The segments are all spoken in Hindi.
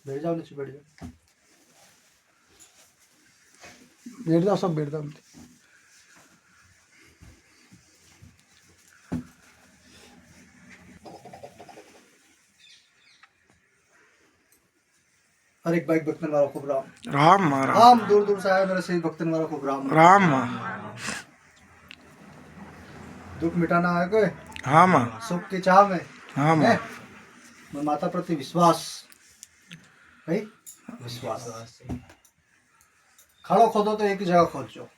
बैठ जाओ, नीचे बैठ जाओ, बैठ जाओ, सब बैठ जाओ। हर एक बाइक भक्तन वालों को राम राम राम, दूर दूर से आए मेरे सही भक्तन वालों को राम राम। दुख मिटाना है कोई, हाँ माँ, सुख की चाह में हाँ माँ, है मैं माता प्रति विश्वास भाई, विश्वास। खाड़ो खोदो तो एक ही जगह खोदो,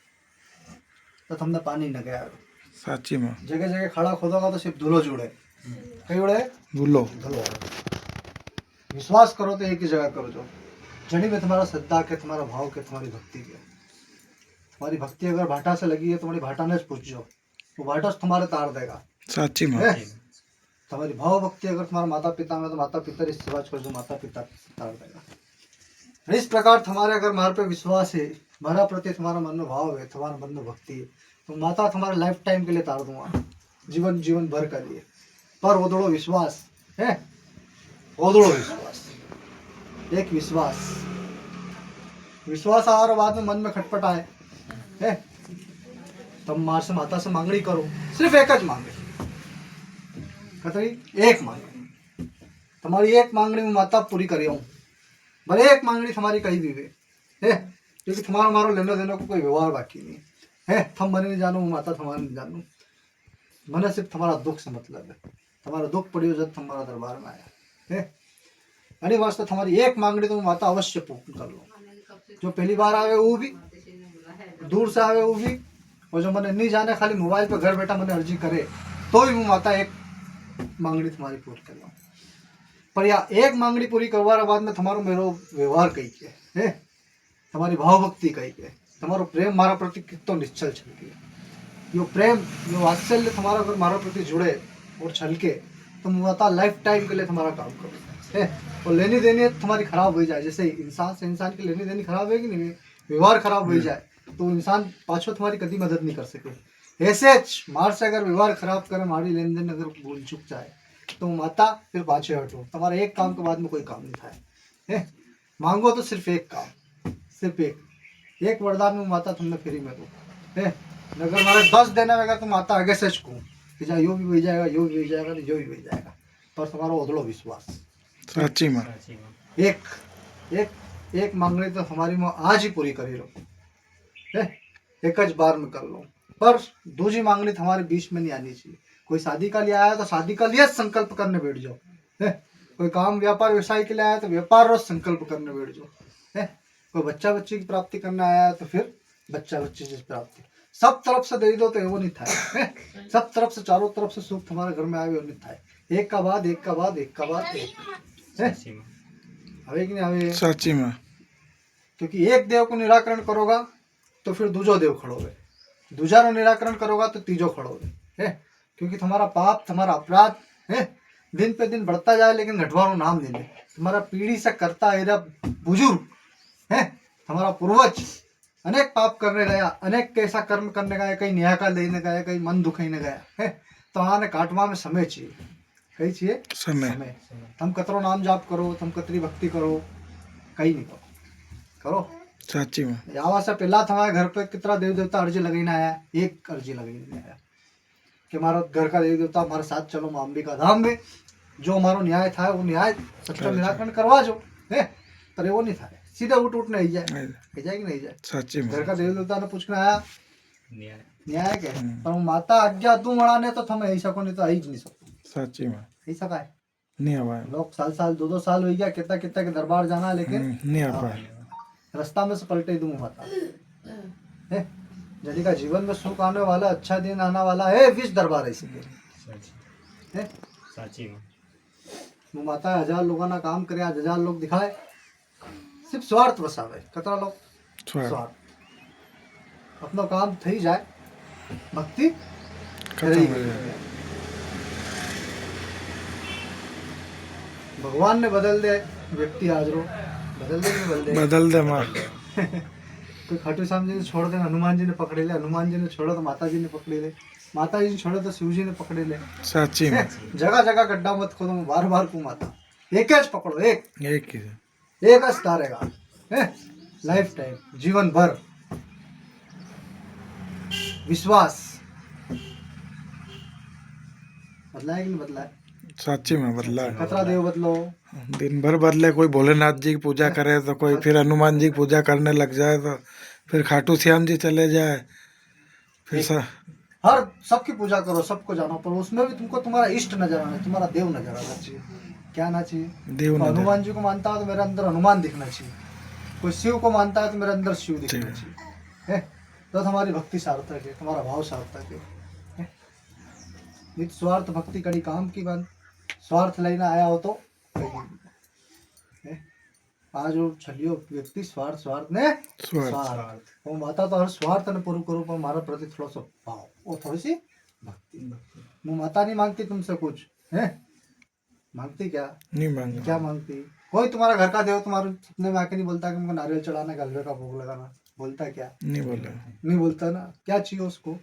तो तुमने पानी न गया। साची माँ, जगह जगह खाड़ा खोदोगा तो सिर्फ धुलो जुड़े, कहीं उड़े बोलो धुलो। विश्वास करो तो एक ही जगह करो, जो जड़ी में तुम्हारा श्रद्धा के, तुम्हारा भाव के, तुम्हारी भक्ति के। तुम्हारी भक्ति अगर भाटा से लगी है, तुम्हारी भाटा ने पूछ जो, वो भाटा से तुम्हारे तार देगा। साची माँ, है? तुम्हारी भाव भक्ति अगर तुम्हारा माता पिता में, तो माता पिता इस सेवा छोड़ जो माता पिता तार देगा। इस प्रकार तुम्हारे अगर हमारे पे विश्वास है, हमारा प्रति तुम्हारा मन में भाव है, तुम्हारा मन में भक्ति है, तो माता तुम्हारे लाइफ टाइम के लिए तार दूंगा, जीवन जीवन भर के लिए। पर ओदड़ो विश्वास है, ओदड़ो विश्वास, एक विश्वास। विश्वास आने बाद में मन में खटपट आए है, तब मार से माता से मांगनी करो, सिर्फ एक ज मांगे, कतरी एक मांगे। तुम्हारी एक मांगनी में माता पूरी करी हूँ, भले एक मांगनी तुम्हारी कहीं भी है, क्योंकि तुम्हारा मारो लेने देने को कोई व्यवहार बाकी नहीं है। तुम मने नहीं जानो, माता तुम्हारे नहीं जानो, मने सिर्फ तुम्हारा दुख से मतलब है। तुम्हारा दुख पड़ी हो जब तुम्हारा दरबार में आया है, अरे वास्ते तुम्हारी एक मांगनी तो माता अवश्य पूर्ण कर लो। जो पहली बार आवे वो भी, दूर से आवे वो भी, और जो मैंने नहीं जाने खाली मोबाइल पे घर बैठा मैंने अर्जी करे, तो भी वो माता एक मांगनी तुम्हारी पूरी कर लो। पर या एक मांगनी पूरी करवाने बाद में तुम्हारो मेरो व्यवहार कही के है, तुम्हारी भाव भक्ति कही के, तुम्हारो प्रेम मारा प्रति कितो निश्चल छलके। यो प्रेम, यो वात्सल्य तुम्हारा अगर मारा प्रति जुड़े और छलके, तो माता लाइफ टाइम के लिए तुम्हारा काम करो है। और लेनी देनी तुम्हारी खराब हो जाए, जैसे इंसान से इंसान की लेनी देनी खराब है कि नहीं, व्यवहार खराब हो जाए, तो इंसान पाछो तुम्हारी कभी मदद नहीं कर सके। ऐसे मार से अगर व्यवहार खराब करे, हमारी लेन देन अगर भूल चुक जाए, तो माता फिर पाछे हटो, तुम्हारा एक काम के बाद में कोई काम नहीं था है। मांगो तो सिर्फ एक काम, सिर्फ एक वरदान में माता तुमने फ्री में दो है। अगर हमारे 10 देने में, अगर तुम माता आगे से चुकूँ कि जा यो भी हो जाएगा, यो भी हो जाएगा, यो भी हो जाएगा, पर तुम्हारा उधड़ो विश्वास। साची माँ, एक एक एक मांगनी तो हमारी माँ आज ही पूरी करी लो है, एक ज बार में कर लो। पर दूसरी मांगनी हमारे बीच में नहीं आनी चाहिए। कोई शादी का लिए आया तो शादी का लिए संकल्प करने बैठ जाओ है, कोई काम व्यापार व्यवसाय के लिए आया तो व्यापार और संकल्प करने बैठ जाओ है, कोई बच्चा बच्ची की प्राप्ति करने आया है तो फिर बच्चा बच्ची की प्राप्ति। सब तरफ से दे दो तो वो नहीं था है? सब तरफ से, चारों तरफ से सुख तुम्हारे घर में आए वो नहीं था, एक का बाद एक का बाद एक का बाद एक है, हवे कि नहीं हवे। साची माँ, क्योंकि एक देव को निराकरण करोगा तो फिर दूजो देव खड़ोगे, दूजा रो निराकरण करोगा तो तीजो खड़ोगे है। क्योंकि तुम्हारा पाप, तुम्हारा अपराध है दिन पे दिन बढ़ता जाए, लेकिन घटवारो नाम नहीं ले। तुम्हारा पीढ़ी से करता है बुजुर्ग है, तुम्हारा पूर्वज अनेक पाप करने गया, अनेक कैसा कर्म करने गया, कहीं न्याय का लेने गया, कहीं मन दुखाने गया है, तो आने काटवा में समय चाहिए, कहीं चाहिए समय। तुम कतरो नाम जाप करो, तुम कतरी भक्ति करो, कहीं नहीं करो, करो साची माँ, आवा से पहला तुम्हारे घर पे कितना देव देवता अर्जी लगाने आया, एक अर्जी लगाने आया कि हमारा घर का देव देवता हमारे साथ चलो माँ अंबिका धाम में, जो हमारा न्याय था वो न्याय सच्चा निराकरण करवा जो है। पर वो नहीं था, सीधे उठ नहीं जाए कि नहीं जाए। साची माँ, घर का देव देवता ने पूछना आया न्याय के, पर वो माता आज्ञा तू मनाने तो थम ऐसा को नहीं तो आई नहीं सको। साची माँ, ऐसा का है नहीं आ पाए, लोग साल 2 साल हो गया कितना कितना के दरबार जाना, लेकिन नहीं आ पाए। रास्ता में से पलटे दूँ माता है। जड़ी का जीवन में सुख आने वाला, अच्छा दिन आने वाला है, विश्व दरबार ऐसे है। वो माता 1000 लोगों ना काम करे, आज 1000 लोग दिखाए, सिर्फ स्वार्थ बसावे। कतरा लोग स्वार्थ, अपना काम थी जाए, भक्ति खत्म हो जाए। भगवान ने बदल दे व्यक्ति, आज रो बदल दे नहीं बदल दे, बदल दे माँ। कोई खाटू श्याम जी ने छोड़ दे, हनुमान जी ने पकड़े ले, हनुमान जी ने छोड़ो तो माता जी ने पकड़े ले, माता जी ने छोड़ो तो शिव जी ने पकड़े ले। साची माँ, जगह जगह गड्ढा मत खोदो, बार बार को माता एक पकड़ो, एक ही एकच तारेगा लाइफ टाइम जीवन भर विश्वास बदला है कि नहीं बदला है? साची में बदला है। कतरा देव बदलो दिन भर बदले, कोई भोलेनाथ जी की पूजा करे तो कोई फिर हनुमान जी की पूजा करने लग जाए, तो फिर खाटू श्याम जी चले जाए, फिर हर सबकी पूजा करो, सबको जानो, पर उसमें भी तुमको तुम्हारा इष्ट नजर आना, तुम्हारा देव नजर आना चाहिए। क्या आना चाहिए? देव तो नजर। हनुमान जी को मानता है तो मेरे अंदर हनुमान दिखना चाहिए, कोई शिव को मानता है तो मेरे अंदर शिव दिखना चाहिए है? तो हमारी भक्ति सार्थक है, तुम्हारा भाव सार्थक है? नित स्वार्थ भक्ति कड़ी काम की बात, स्वार्थ लेना आया हो तो आज वो छलियो व्यक्ति स्वार्थ स्वार्थ ने स्वार्थ वो माता तो हर स्वार्थ ने पूरा करो, पर मारा प्रति थोड़ा सा भाव और थोड़ी सी भक्ति। वो माता नहीं मांगती तुमसे कुछ है, मांगती क्या? नहीं मांगे। क्या मांगती? कोई तुम्हारा घर का देव तुम्हारे सपने में आके नहीं बोलता कि मुझे नारियल चढ़ाना, गलबे का भोग लगाना, बोलता क्या? नहीं बोले। नहीं बोलता ना। क्या चाहिए उसको?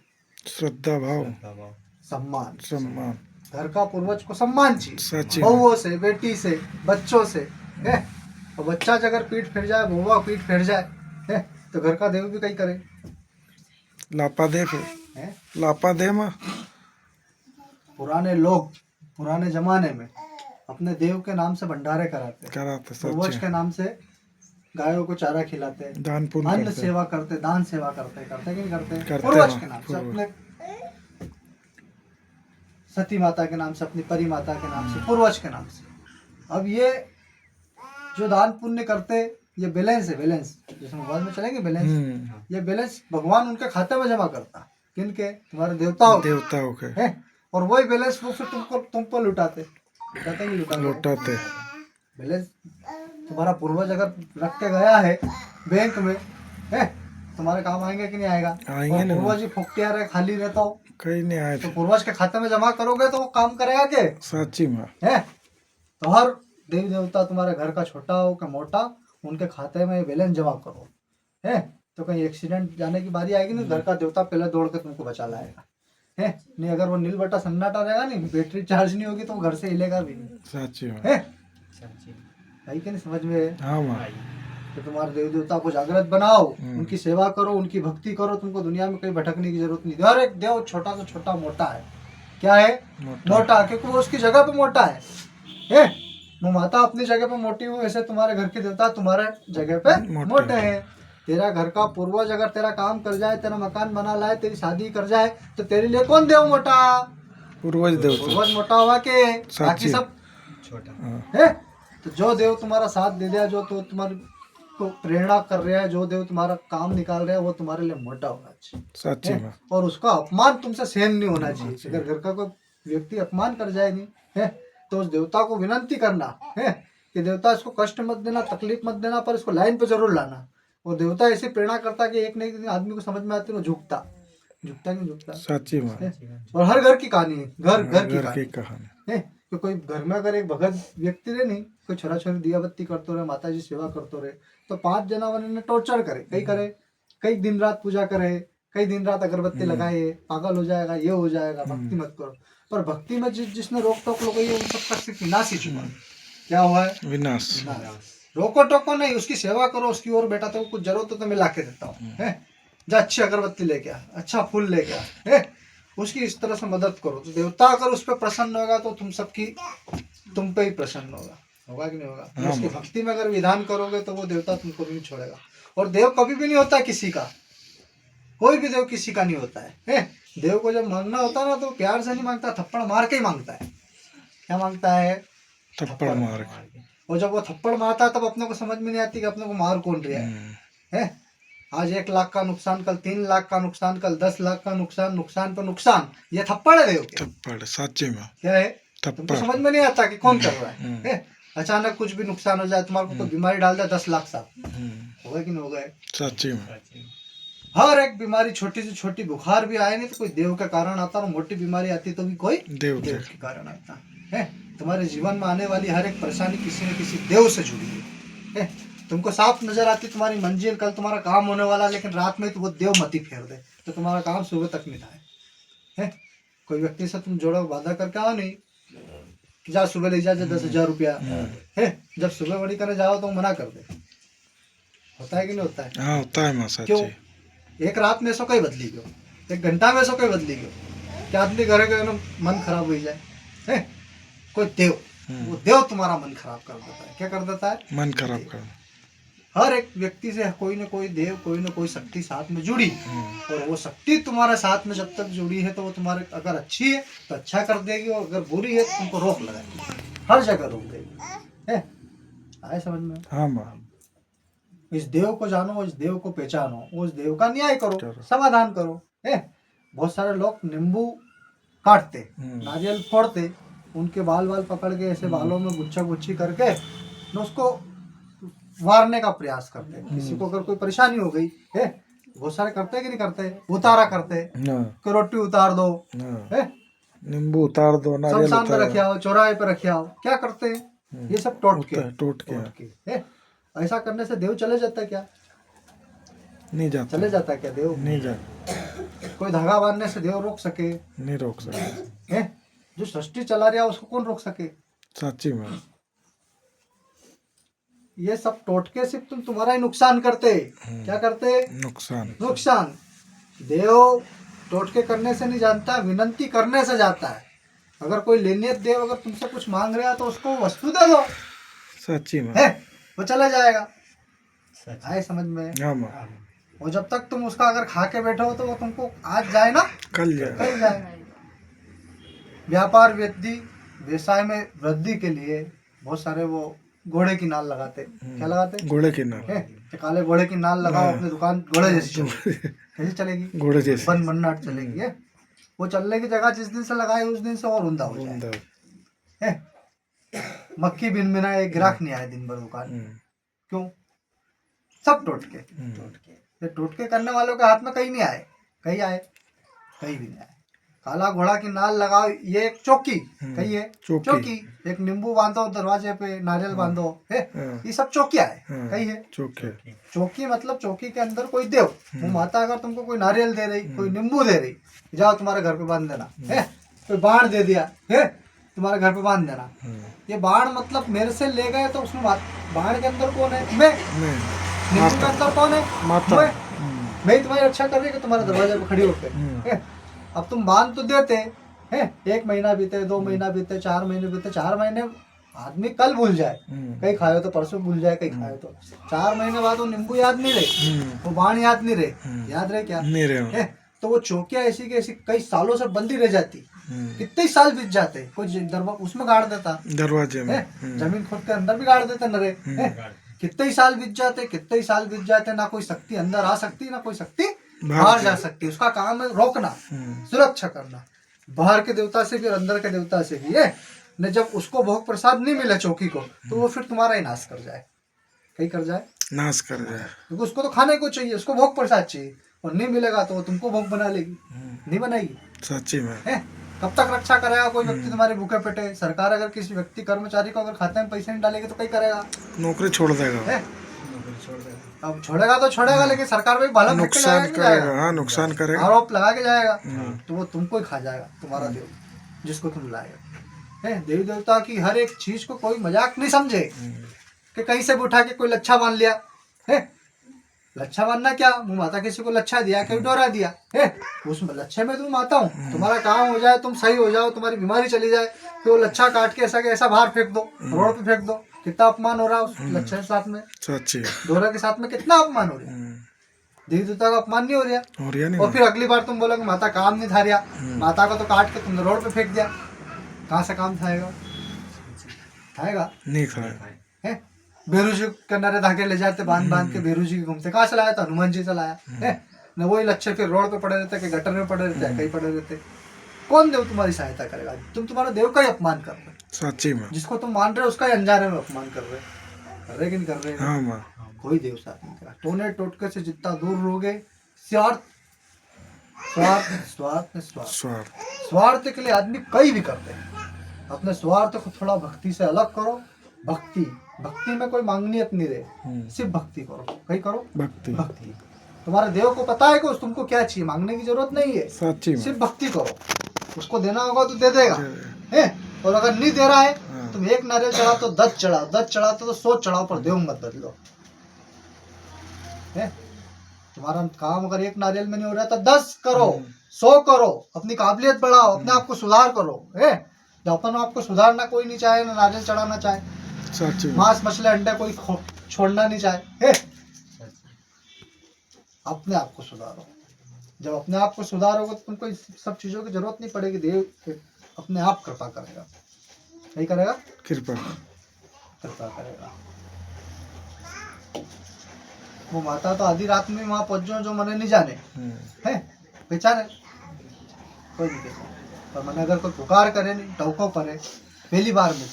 श्रद्धा भाव, सम्मान। सम्मान। घर का पूर्वज को सम्मान चाहिए, सच्ची बहुओं से, बेटी से, बच्चों से है? और बच्चा अगर पीठ फिर जाए, बहुआ पीठ फिर जाए है, तो घर का देव भी कहीं करे लापा दे, फिर है? लापा दे माँ। पुराने लोग पुराने जमाने में अपने देव के नाम से भंडारे कराते, पूर्वज सच्ची के नाम से गायों को चारा खिलाते, दान पुण्य अन्न करते। सेवा करते, दान सेवा करते कि नहीं करते? करते पूर्वज हैं, के नाम से, पूर्वज। अपने सती माता के नाम से, अपनी परी माता के नाम से, पूर्वज के नाम से। अब ये जो दान पुण्य करते, ये बैलेंस है, बैलेंस जिसमें बाद में चलेंगे बैलेंस, ये बैलेंस भगवान उनके खाते में जमा करता, किनके? तुम्हारे देवताओं देवताओं के है। और वही बैलेंस वो फिर तुम पर लुटाते नहीं लौटाते। बैलेंस तुम्हारा पूर्वज अगर रख के गया है बैंक में है, तुम्हारे काम आएंगे कि नहीं आएगा? आएंगे और ना। पूर्वज ही फुकटिया रहे, खाली रहता हो, कहीं नहीं आए तो थे। पूर्वज के खाते में जमा करोगे तो वो काम करेगा के? साची में है? तो हर देवी देवता तुम्हारे घर का छोटा हो कि मोटा, उनके खाते में बैलेंस जमा करो है। तो कहीं एक्सीडेंट जाने की बारी आएगी नहीं, घर का देवता पहले दौड़ के तुमको बचा लाएगा है। नहीं अगर वो नील बटा सन्नाटा रहेगा नहीं, बैटरी चार्ज नहीं होगी तो वो घर से हिलेगा भी नहीं साची में है। है कि नहीं समझ में? हाँ माँ। तो तुम्हारे देवी देवता को जागृत बनाओ, उनकी सेवा करो, उनकी भक्ति करो, तुमको दुनिया में कहीं भटकने की जरूरत नहीं। हर एक देव छोटा से छोटा मोटा है, क्या है? मोटा, क्योंकि वो उसकी जगह पे मोटा है? वो माता अपनी जगह पे मोटी हुई, वैसे तुम्हारे घर के देवता तुम्हारे जगह पे मोटे हैं। तेरा घर का पूर्वज अगर तेरा काम कर जाए, तेरा मकान बना लाए, तेरी शादी कर जाए, तो तेरे लिए कौन देव मोटा? पूर्वज देवता। पूर्वज मोटा हुआ के बाकी सब छोटा है। तो जो देव तुम्हारा साथ दे दिया, जो तो तुम्हारे को प्रेरणा कर रहा है, जो देव तुम्हारा काम निकाल रहा है, वो तुम्हारे लिए मोटा होना चाहिए और उसका अपमान तुमसे सहन नहीं होना चाहिए। अगर घर का कोई व्यक्ति अपमान कर जाए नहीं है, तो उस देवता को विनंती करना है कि देवता इसको कष्ट मत देना, तकलीफ मत देना, पर इसको लाइन पे जरूर लाना। वो देवता ऐसी प्रेरणा करता कि एक न एक दिन आदमी को समझ में आती है, वो झुकता नहीं झुकता। सच्ची में। और हर घर की कहानी है, घर की कहानी है। तो कोई घर में अगर एक भगत व्यक्ति रहे नहीं, कोई छोरा छोरी दिया बत्ती करते रहे, माता जी सेवा करते रहे, तो 5 जना ने टॉर्चर करे, कई दिन रात पूजा करे, कई दिन रात अगरबत्ती लगाए, पागल हो जाएगा, ये हो जाएगा, भक्ति मत करो। पर भक्ति में जिसने रोक टोक लगाई है, उन सबका सिर्फ विनाश ही चुका। क्या हुआ है? विनाश। रोको टोको नहीं, उसकी सेवा करो, उसकी ओर बेटा तो कुछ जरूरत हो तो मैं ला के देता हूँ है। जा अच्छी अगरबत्ती लेके आ, अच्छा फूल लेके आ है, उसकी इस तरह से मदद करो। तो देवता अगर उस पर प्रसन्न होगा तो तुम पे ही प्रसन्न होगा कि नहीं होगा? उसकी भक्ति में अगर विधान करोगे तो वो देवता तुमको भी नहीं छोड़ेगा। और देव कभी भी नहीं होता किसी का, कोई भी देव किसी का नहीं होता है। देव को जब मांगना होता है ना, तो प्यार से नहीं मांगता, थप्पड़ मार के ही मांगता है। क्या मांगता है? थप्पड़ मार के। और जब वो थप्पड़ मारता है तब अपने को समझ में नहीं आती कि अपने को मार कौन रहा है। आज 1 लाख का नुकसान, कल 3 लाख का नुकसान, कल 10 लाख का नुकसान पर नुकसान, ये थप्पड़ है देव के। थप्पड़ सच्ची में क्या है? तुमको समझ में नहीं आता कि कौन कर रहा है। अचानक कुछ भी नुकसान हो जाए, तुम्हारे को कोई बीमारी डाल दे, 10 लाख साहब होगा कि नहीं होगा? सच्ची में हर एक बीमारी, छोटी से छोटी बुखार भी आए नहीं तो कोई देव के कारण आता, और मोटी बीमारी आती तो भी कोई देव के कारण आता है। तुम्हारे जीवन में आने वाली हर एक परेशानी किसी न किसी देव से जुड़ी है। तुमको साफ नजर आती तुम्हारी मंजिल, कल तुम्हारा काम होने वाला, लेकिन रात में तो वो देव मती फेर दे तो तुम्हारा काम सुबह तक मिटा है। कोई व्यक्ति से तुम जोड़ो, वादा करके आओ नहीं, कि जा सुबह ले जा 10,000 रुपया है। जब सुबह बड़ी करने जाओ तो मना कर दे, होता है कि नहीं होता है? हाँ होता है माँ क्यों? सच्ची। एक रात में ऐसा कहीं बदली क्यों, एक घंटा में ऐसा कहीं बदली क्यों, क्या आदमी घर गए ना मन खराब हो जाए है? कोई देव, वो देव तुम्हारा मन खराब कर देता है। क्या कर देता है? मन खराब कर। हर एक व्यक्ति से कोई ना कोई देव, कोई ना कोई शक्ति साथ में जुड़ी, और वो शक्ति तुम्हारे साथ में जब तक जुड़ी है तो वो तुम्हारे अगर अच्छी है तो अच्छा कर देगी, और अगर बुरी है तो तुमको रोक लगाएगी, हर जगह रोक देगी है। आए समझ में? हाँ माँ। इस देव को जानो, इस देव को पहचानो, उस देव का न्याय करो, समाधान करो है। बहुत सारे लोग नींबू काटते, नारियल फोड़ते, उनके बाल बाल पकड़ के ऐसे बालों में गुच्छा गुच्छी करके न उसको मारने का प्रयास करते। किसी को अगर कोई परेशानी हो गई है, बहुत सारे करते कि नहीं करते, उतारा करते कि रोटी उतार दो है, नींबू उतार दो, नारियल शमशान पे उतार रखे आओ, चौराहे पे रखे आओ, क्या करते हैं ये सब? टोट के है। ऐसा करने से देव चले जाता है क्या? नहीं जाता। चले जाता है क्या देव? नहीं जाता। कोई धागा बांधने से देव रोक सके? नहीं रोक सकते है। जो सृष्टि चला रहा उसको कौन रोक सके? सच्ची में। ये सब टोटके सिर्फ तुम्हारा ही नुकसान करते। क्या करते? नुकसान। देव टोटके करने से नहीं जानता, विनंती करने से जाता है। अगर कोई लेने देव अगर तुमसे कुछ मांग रहा है तो उसको वस्तु दे दो, सच्ची में है, वो चला जाएगा। आए समझ में? हाँ माँ। और जब तक तुम उसका अगर खा के बैठो तो वो तुमको आज जाए ना कल जाए। कल जाए। व्यापार वृद्धि, व्यवसाय में वृद्धि के लिए बहुत सारे वो घोड़े की नाल लगाते। क्या लगाते? घोड़े की नाल। कि काले घोड़े की नाल लगाओ, अपनी दुकान घोड़े जैसी चलेगी। कैसी चलेगी? घोड़े जैसी। बन मन्नाट चलेगी है। वो चलने की जगह जिस दिन से लगाए उस दिन से और उंदा हो जाए है। मक्खी बिन बिना एक ग्राहक नहीं आए दिन भर दुकान। क्यों? सब टोटके। ये टोटके करने वालों के हाथ में कहीं नहीं आए, कहीं आए, कहीं भी नहीं आए। काला घोड़ा की नाल लगाओ, ये एक चौकी, कही है चौकी। एक नींबू बांधो दरवाजे पे, नारियल बांधो है, ये सब चौकियां है, कही है चौकी। मतलब चौकी के अंदर कोई देव, वो माता अगर तुमको कोई नारियल दे रही, कोई नींबू दे रही, जाओ तुम्हारे घर पे बांध देना है। कोई बाण दे दिया है, तुम्हारे घर पे बांध देना। ये बाण मतलब मेरे से ले गए तो उसमें बाण के अंदर कौन है? मैं। नींबू के अंदर कौन है? मैं तुम्हारी रक्षा कर रही कि तुम्हारे दरवाजे पे खड़ी होकर। अब तुम बांध तो देते हैं, 1 महीना बीते, 2 महीना बीते, 4 महीने बीते। 4 महीने आदमी कल भूल जाए, कहीं खाए तो परसों भूल जाए, कहीं खाए तो 4 महीने बाद वो नींबू याद नहीं रहे, वो बाण याद नहीं रहे। याद रहे क्या? नहीं रहे। तो वो चौकियां ऐसी की ऐसी कई सालों से बंदी रह जाती। कितने साल बीत जाते, कोई उसमें गाड़ देता, दरवाजे में, जमीन खोद के अंदर भी गाड़ देते नरे। कितने साल बीत जाते, कितने साल बीत जाते, ना कोई शक्ति अंदर आ सकती, ना कोई शक्ति बाहर जा सकती। उसका काम है रोकना, सुरक्षा करना, बाहर के देवता से भी और अंदर के देवता से भी है न। जब उसको भोग प्रसाद नहीं मिले चौकी को, तो वो फिर तुम्हारा ही नाश कर जाए, कहीं कर जाए, नाश कर जाए। क्योंकि उसको तो खाने को चाहिए, उसको भोग प्रसाद चाहिए, और नहीं मिलेगा तो वो तुमको भोग बना लेगी, नहीं बनाएगी। सच्ची में है। कब तक रक्षा करेगा कोई व्यक्ति तुम्हारे भूखे पेटे? सरकार अगर किसी व्यक्ति कर्मचारी को अगर खाते में पैसे नहीं डालेगी तो कहीं करेगा? नौकरी छोड़ देगा। अब छोड़ेगा तो छोड़ेगा, लेकिन सरकार में भला नुकसान करेगा। हाँ, नुकसान करेगा, आरोप लगा के जाएगा, तो वो तुमको ही खा जाएगा, तुम्हारा देव जिसको तुम लाएगा है। देवी देवता की हर एक चीज को कोई मजाक नहीं समझे कि कहीं से भी उठा के कोई लच्छा बांध लिया है। लच्छा बांधना क्या? मुँह माता किसी को लच्छा दिया, कहीं डोरा दिया है, उसमें लच्छे में तुम आता हूँ, तुम्हारा काम हो जाए, तुम सही हो जाओ, तुम्हारी बीमारी चली जाए, तो वो लच्छा काट के ऐसा के ऐसा बाहर फेंक दो, रोड पे फेंक दो। कितना अपमान हो रहा है उस लच्छे के साथ में, डोरा के साथ में कितना अपमान हो रहा है। देवी देवता का अपमान नहीं हो रहा। और फिर अगली बार तुम बोलोगे माता काम नहीं था रहा, माता को तो काट के तुमने रोड पे फेंक दिया, कहाँ से काम थाएगा? थाएगा नहीं खाएगा। बेरू जी किनारे धागे ले जाते बांध बांध के, बेरू जी घूमते, कहाँ से लाया था? हनुमान जी से लाया है न। वही लच्छे फिर रोड पे पड़े रहते, गटर में पड़े रहते, कहीं पड़े रहते। कौन देव तुम्हारी सहायता करेगा? तुम तुम्हारे देव का ही अपमान कर रहे हो। सच्ची में जिसको तुम मान रहे हो उसका ही अनजाने में अपमान कर रहे कि नहीं कर रहे? हाँ, कोई देव साथ नहीं करा। टोने टोटके से जितना दूर रहोगे, स्वार्थ स्वार्थ स्वार्थ स्वार्थ स्वार्थ के लिए आदमी कहीं भी करते हैं। अपने स्वार्थ को थोड़ा भक्ति से अलग करो। भक्ति में कोई मांगनियत नहीं रहे, सिर्फ भक्ति करो, कहीं करो भक्ति। तुम्हारे देव को पता है कि तुमको क्या चाहिए, मांगने की जरूरत नहीं है, सिर्फ भक्ति करो। उसको देना होगा तो दे देगा है। और अगर नहीं दे रहा है हाँ। तुम एक नारियल चढ़ाओ तो 10 चढ़ाओ, 10 चढ़ाओ तो 100 चढ़ाओ, पर देव मत बदलो। है तुम्हारा काम अगर एक नारियल में नहीं हो रहा तो 10 करो, 100 करो, अपनी काबिलियत बढ़ाओ, अपने आप को सुधार करो। है जब अपन आपको सुधारना कोई नहीं चाहे, ना नारियल चढ़ाना चाहे, सच में मांस मछली अंडे कोई छोड़ना नहीं चाहे। है अपने आप को सुधारो। जब अपने आप को सुधारोगे तो तुमको इस सब चीजों की जरूरत नहीं पड़ेगी, देव अपने आप कृपा करेगा। नहीं करेगा? कृपा। कृपा करेगा। वो माता तो आधी रात में वहां पहुंच जो मने नहीं जाने है, पहचाने कोई नहीं पहचाने, पर मैंने अगर कोई पुकार करे नहीं टोको परे पहली बार में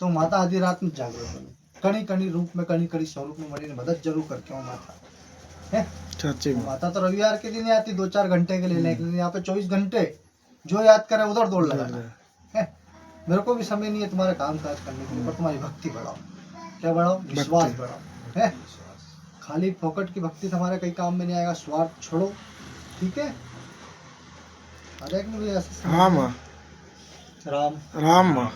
तो माता आधी रात में जागृत बनी, कणी कणी रूप में, कणी कणी स्वरूप में मरी मदद जरूर करके वो माता है। सच्ची में माता तो रविवार के दिन ही आती 2-4 घंटे के लिए, लेकिन यहाँ पे 24 घंटे जो याद करे उधर दौड़ लगाना है। मेरे को भी समय नहीं है तुम्हारे काम काज करने के लिए, पर तुम्हारी भक्ति बढ़ाओ। क्या बढ़ाओ? विश्वास बढ़ाओ। है खाली फोकट की भक्ति तुम्हारे कई काम में नहीं आएगा, स्वार्थ छोड़ो। ठीक है? अरे एक नहीं ऐसे हाँ माँ, राम राम माँ।